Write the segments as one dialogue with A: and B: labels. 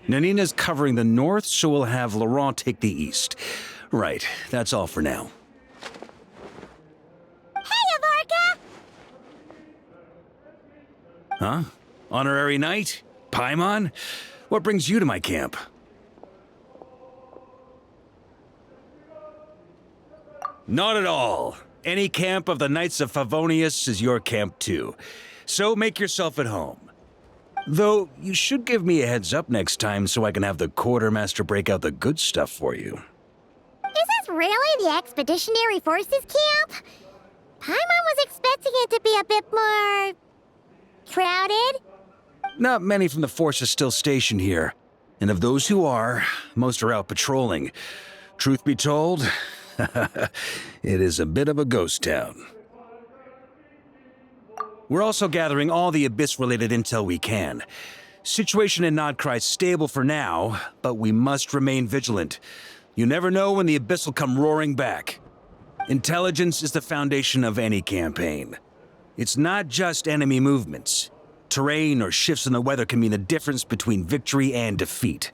A: Nanina's covering the north, so we'll have Laurent take the east. Right, that's all for now.
B: Hey, Avarka!
A: Huh? Honorary Knight? Paimon? What brings you to my camp? Not at all. Any camp of the Knights of Favonius is your camp too. So make yourself at home. Though, you should give me a heads up next time so I can have the Quartermaster break out the good stuff for you.
B: Is this really the Expeditionary Forces camp? Paimon was expecting it to be a bit more... crowded?
A: Not many from the force are still stationed here. And of those who are, most are out patrolling. Truth be told, it is a bit of a ghost town. We're also gathering all the Abyss-related intel we can. Situation in Nodcry's stable for now, but we must remain vigilant. You never know when the Abyss will come roaring back. Intelligence is the foundation of any campaign. It's not just enemy movements. Terrain or shifts in the weather can mean the difference between victory and defeat.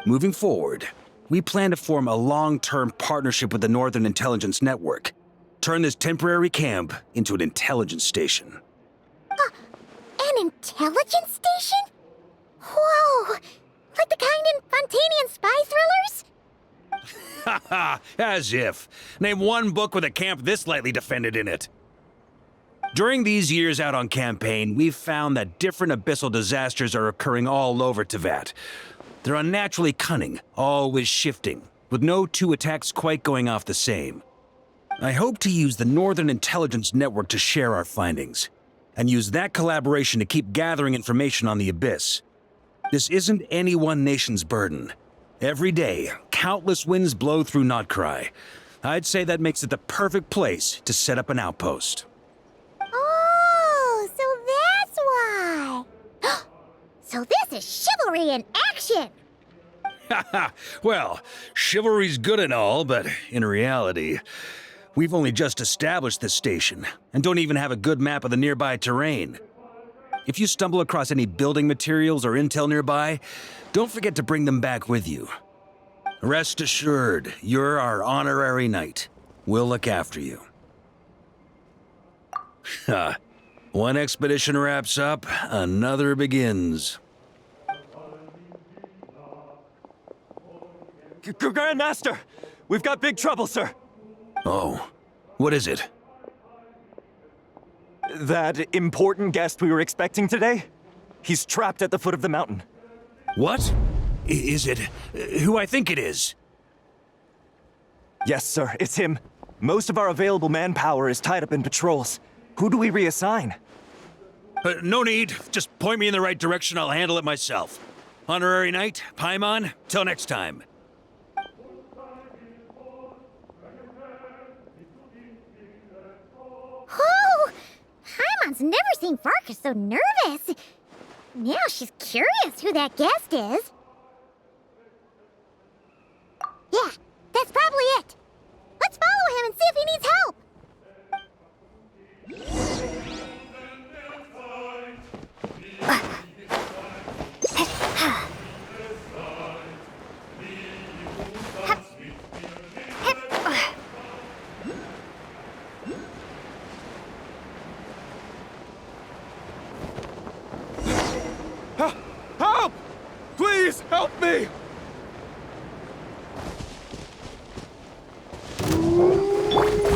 A: Moving forward, we plan to form a long-term partnership with the Northern Intelligence Network. Turn this temporary camp into an intelligence station.
B: An intelligence station? Whoa! Like the kind in Fontanian spy thrillers?
A: Haha, as if. Name one book with a camp this lightly defended in it. During these years out on campaign, we've found that different abyssal disasters are occurring all over Teyvat. They're unnaturally cunning, always shifting, with no two attacks quite going off the same. I hope to use the Northern Intelligence Network to share our findings, and use that collaboration to keep gathering information on the Abyss. This isn't any one nation's burden. Every day, countless winds blow through Nodcry. I'd say that makes it the perfect place to set up an outpost.
B: Oh, so that's why. So this is chivalry in action!
A: Haha, well, chivalry's good and all, but in reality, we've only just established this station, and don't even have a good map of the nearby terrain. If you stumble across any building materials or intel nearby, don't forget to bring them back with you. Rest assured, you're our honorary knight. We'll look after you. One expedition wraps up, another begins.
C: Grandmaster! We've got big trouble, sir!
A: Oh, what is it?
C: That important guest we were expecting today? He's trapped at the foot of the mountain.
A: What? Is it who I think it is?
C: Yes, sir, it's him. Most of our available manpower is tied up in patrols. Who do we reassign?
A: No need. Just point me in the right direction. I'll handle it myself. Honorary Knight, Paimon, till next time.
B: Oh! Paimon's never seen Farkas so nervous. Now she's curious who that guest is. Yeah, that's probably it. Let's follow him and see if he needs help.
D: Help! Please, help me!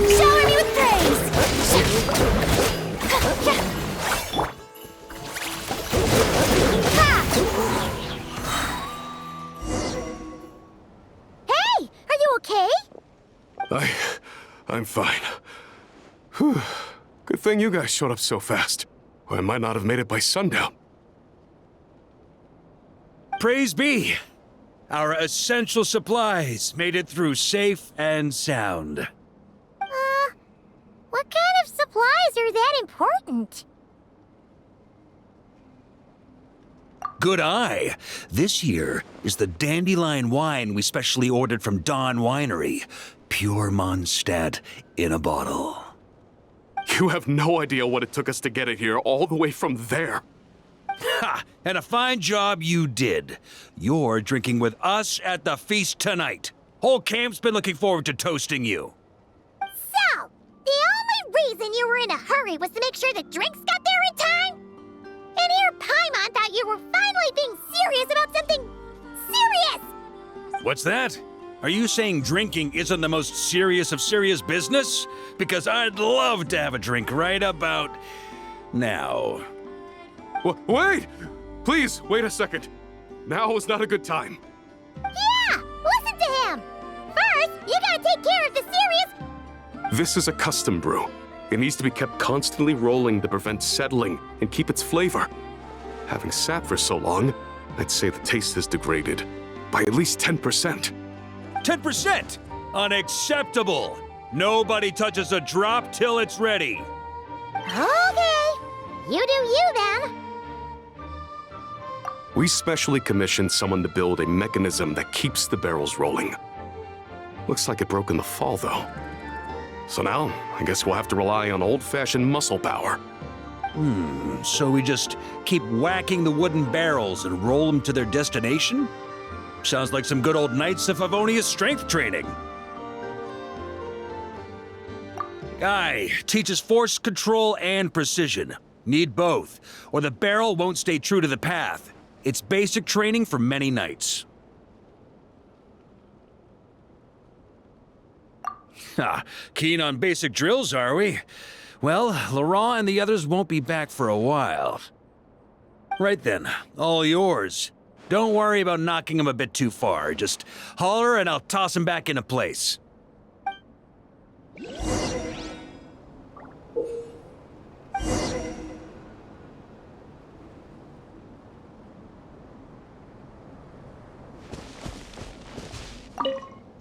B: Shower me with praise! Hey! Are you okay?
D: I'm fine. Whew. Good thing you guys showed up so fast, or I might not have made it by sundown.
A: Praise be! Our essential supplies made it through safe and sound.
B: What kind of supplies are that important?
A: Good eye. This year is the dandelion wine we specially ordered from Dawn Winery. Pure Mondstadt in a bottle.
D: You have no idea what it took us to get it here all the way from there.
A: Ha! And a fine job you did. You're drinking with us at the feast tonight. Whole camp's been looking forward to toasting you.
B: So, the only reason you were in a hurry was to make sure the drinks got there in time? And here Paimon thought you were finally being serious about something serious!
A: What's that? Are you saying drinking isn't the most serious of serious business? Because I'd love to have a drink right about now.
D: Wait! Please, wait a second. Now is not a good time.
B: Yeah! Listen to him! First, you gotta take care of the serious...
D: This is a custom brew. It needs to be kept constantly rolling to prevent settling and keep its flavor. Having sat for so long, I'd say the taste is degraded by at least 10%.
A: 10%! Unacceptable! Nobody touches a drop till it's ready.
B: Okay. You do you, then.
D: We specially commissioned someone to build a mechanism that keeps the barrels rolling. Looks like it broke in the fall, though. So now, I guess we'll have to rely on old-fashioned muscle power.
A: So we just keep whacking the wooden barrels and roll them to their destination? Sounds like some good old Knights of Favonius strength training. Guy teaches force control and precision. Need both, or the barrel won't stay true to the path. It's basic training for many knights. Keen on basic drills, are we? Well, Laurent and the others won't be back for a while. Right then, all yours. Don't worry about knocking him a bit too far. Just holler and I'll toss him back into place.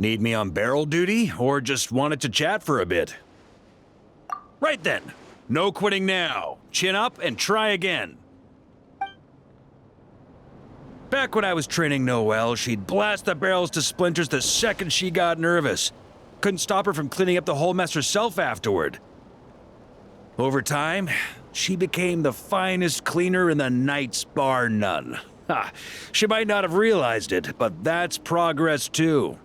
A: Need me on barrel duty, or just wanted to chat for a bit? Right then. No quitting now. Chin up and try again. Back when I was training Noelle, she'd blast the barrels to splinters the second she got nervous. Couldn't stop her from cleaning up the whole mess herself afterward. Over time, she became the finest cleaner in the Knights, bar none. Ha! She might not have realized it, but that's progress too.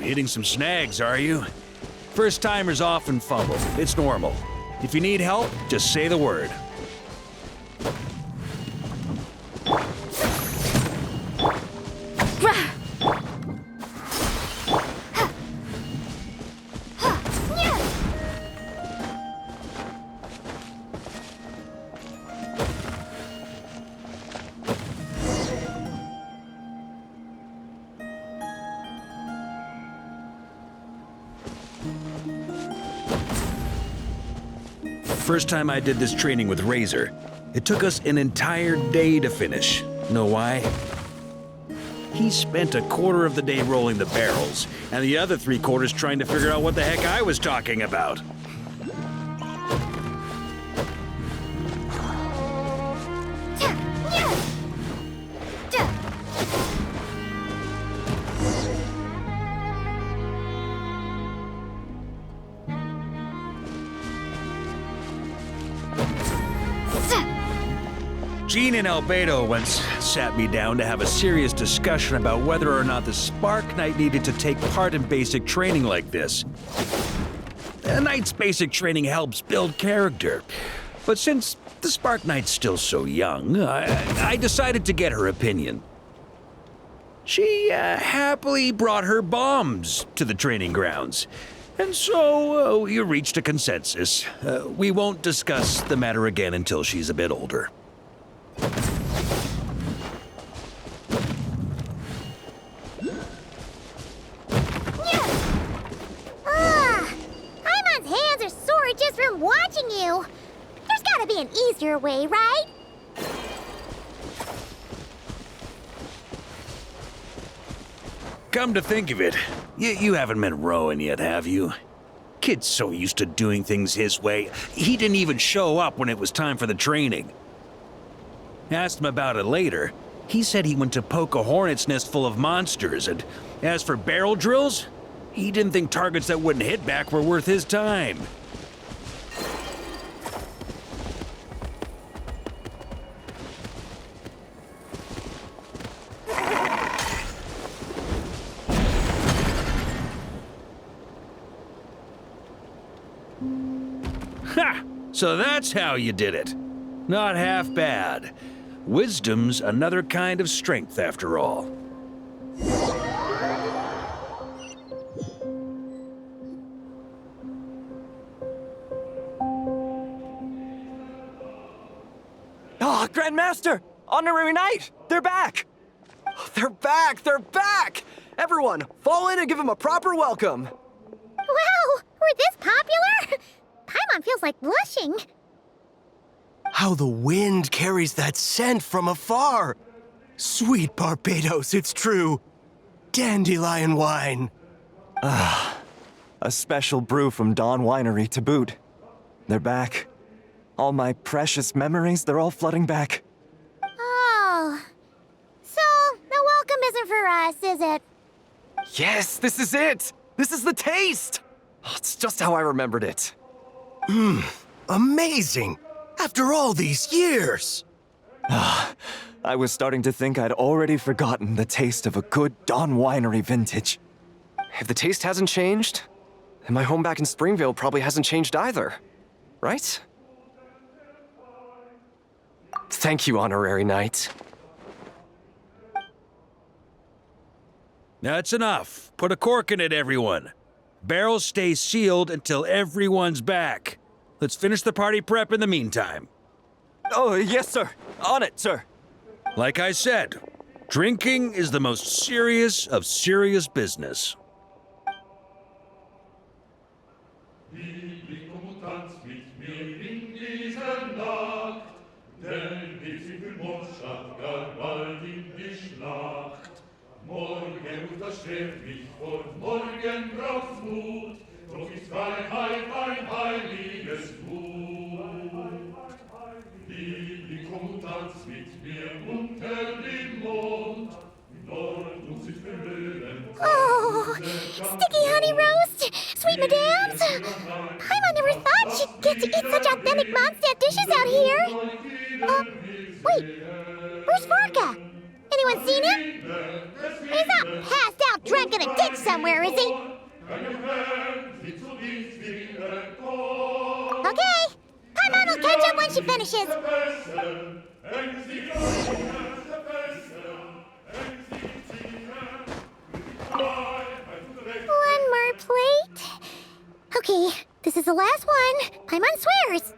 A: Hitting some snags, are you? First-timers often fumble. It's normal. If you need help, just say the word. First time I did this training with Razor, it took us an entire day to finish. Know why? He spent a quarter of the day rolling the barrels, and the other 3/4 trying to figure out what the heck I was talking about. Jean and Albedo once sat me down to have a serious discussion about whether or not the Spark Knight needed to take part in basic training like this. A Knight's basic training helps build character, but since the Spark Knight's still so young, I decided to get her opinion. She happily brought her bombs to the training grounds, and so we reached a consensus. We won't discuss the matter again until she's a bit older.
B: Paimon's hands are sore just from watching you. There's gotta be an easier way, right?
A: Come to think of it, you haven't met Rowan yet, have you? Kid's so used to doing things his way, he didn't even show up when it was time for the training. Asked him about it later, He said he went to poke a hornet's nest full of monsters, and as for barrel drills, he didn't think targets that wouldn't hit back were worth his time. Ha! So that's how you did it. Not half bad. Wisdom's another kind of strength, after all.
C: Ah, Grandmaster! Honorary Knight! They're back!
E: They're back! They're back! Everyone, fall in and give them a proper welcome.
B: Wow, we're this popular? Paimon feels like blushing.
F: How the wind carries that scent from afar. Sweet Barbados, it's true. Dandelion wine.
C: A special brew from Dawn Winery to boot. They're back. All my precious memories, they're all flooding back.
B: Oh. So, the welcome isn't for us, is it?
E: Yes, this is it! This is the taste! Oh, it's just how I remembered it.
F: Amazing. After all these years.
C: I was starting to think I'd already forgotten the taste of a good Dawn Winery vintage.
E: If the taste hasn't changed, then my home back in Springvale probably hasn't changed either. Right? Thank you, Honorary Knight.
A: That's enough. Put a cork in it, everyone. Barrels stay sealed until everyone's back. Let's finish the party prep in the meantime.
C: Oh, yes, sir. On it, sir.
A: Like I said, drinking is the most serious of serious business.
G: Morgen unterschlägt mich und morgen braucht's Mut, doch ist Freiheit ein heiliges Gut. Liebling, komm und tanz mit mir unter dem Mond, dort uns sich vermögen.
B: Oh, sticky honey roast, sweet madams. Paimon never thought she'd get to eat such authentic Mondstadt dishes out here. Wait, where's Vorka? Anyone seen him? He's not passed out drunk in a ditch somewhere, is he? Okay, Paimon will catch up when she finishes. One more plate. Okay, this is the last one. Paimon swears.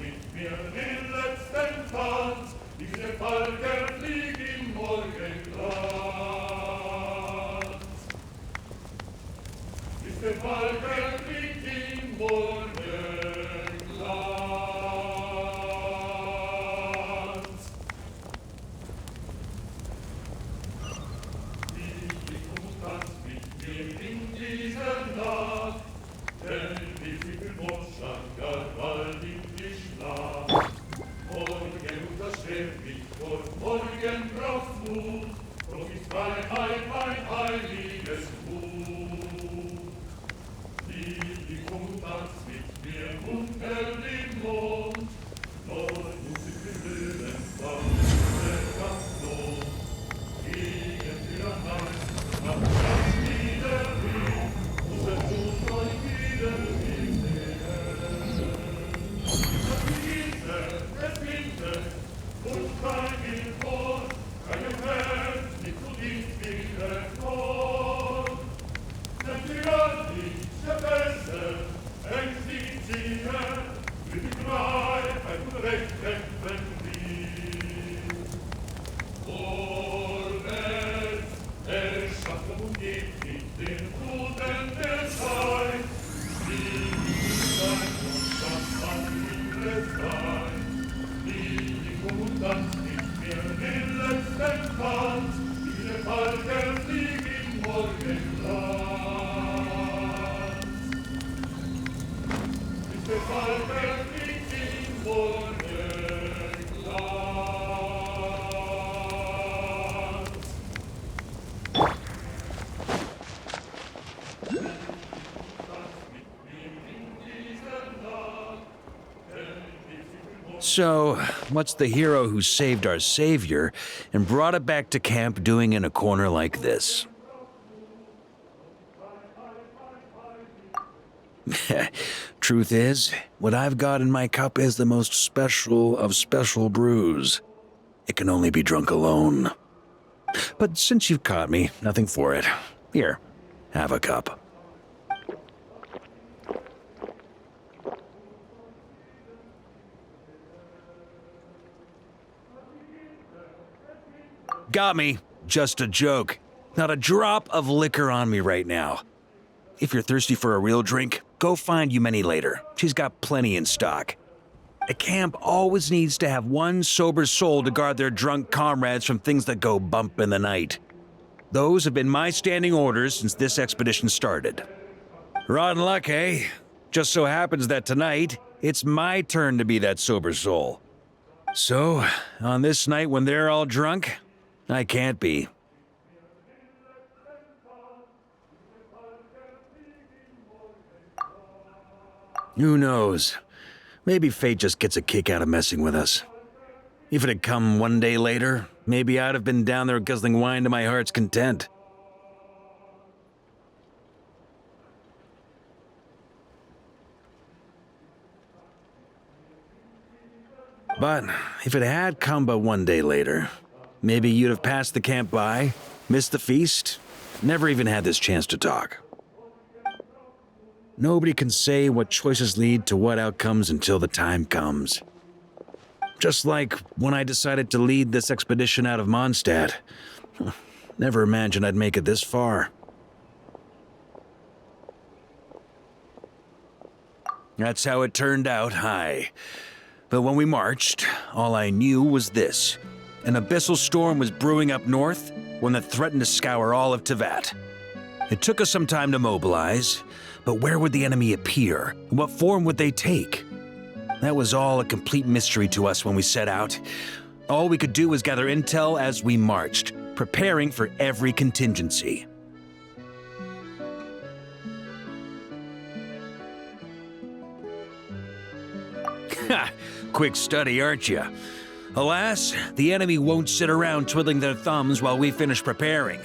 G: Mit mir den letzten Tanz, diese Falken fliegen im Mond. Morgenglanz. Ist der Falken fliegt im Morgenglanz. Die Kunst mit mir in dieser Nacht, denn die Zwiebelmorschan gar bald in die Schlacht. Morgen unterschwert mich vor morgen brauchst Mut, doch ist Freiheit mein heiliges Gut. Die kommt tanzt mit mir unter dem Mond, nur Musik für Löwen war der Kampflohn. Gegen Tyranneien, nach ganz wieder hin, unser Tod euch wieder gesehen. Es windet, und kein geht vor, keinem Herz nicht zu dies wieder vor. Denn Tyrannie, der Beste, ängstigt sie her, für die Freiheit und Recht kämpfen wir. Vorwärts, Erschaffung umgeht nicht den Boden der Zeit, die sein und das an ihre Zeit. Die Kommandant nicht mehr den letzten Tanz, wie der Falken fliegt im Morgenglanz. Bis der Falken fliegt im Morgenglanz.
A: So, what's the hero who saved our savior and brought it back to camp doing in a corner like this? Truth is, what I've got in my cup is the most special of special brews. It can only be drunk alone. But since you've caught me, nothing for it. Here, have a cup. Got me. Just a joke. Not a drop of liquor on me right now. If you're thirsty for a real drink, go find Yumeni later. She's got plenty in stock. A camp always needs to have one sober soul to guard their drunk comrades from things that go bump in the night. Those have been my standing orders since this expedition started. Rotten luck, eh? Just so happens that tonight, it's my turn to be that sober soul. So, on this night when they're all drunk, I can't be. Who knows? Maybe fate just gets a kick out of messing with us. If it had come one day later, maybe I'd have been down there guzzling wine to my heart's content. But if it had come but one day later, maybe you'd have passed the camp by, missed the feast, never even had this chance to talk. Nobody can say what choices lead to what outcomes until the time comes. Just like when I decided to lead this expedition out of Mondstadt. Never imagined I'd make it this far. That's how it turned out, aye. But when we marched, all I knew was this. An abyssal storm was brewing up north, one that threatened to scour all of Tevat. It took us some time to mobilize, but where would the enemy appear? And what form would they take? That was all a complete mystery to us when we set out. All we could do was gather intel as we marched, preparing for every contingency. Ha! Quick study, aren't you? Alas, the enemy won't sit around twiddling their thumbs while we finish preparing.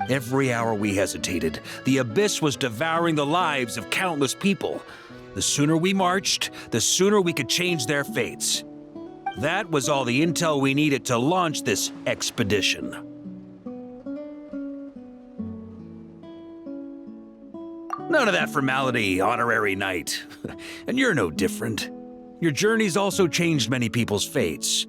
A: Every hour we hesitated, the abyss was devouring the lives of countless people. The sooner we marched, the sooner we could change their fates. That was all the intel we needed to launch this expedition. None of that formality, honorary knight. And you're no different. Your journey's also changed many people's fates.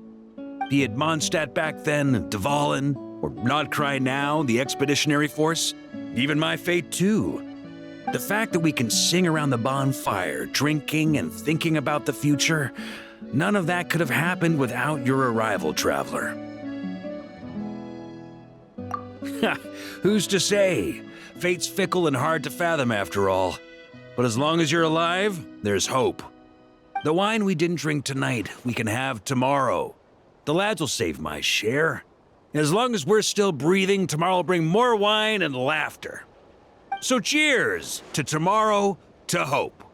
A: Be it Mondstadt back then, Dvalin, or Nodcry now, the Expeditionary Force. Even my fate, too. The fact that we can sing around the bonfire, drinking and thinking about the future, none of that could have happened without your arrival, traveler. Who's to say? Fate's fickle and hard to fathom after all. But as long as you're alive, there's hope. The wine we didn't drink tonight, we can have tomorrow. The lads will save my share. As long as we're still breathing, tomorrow will bring more wine and laughter. So cheers to tomorrow, to hope.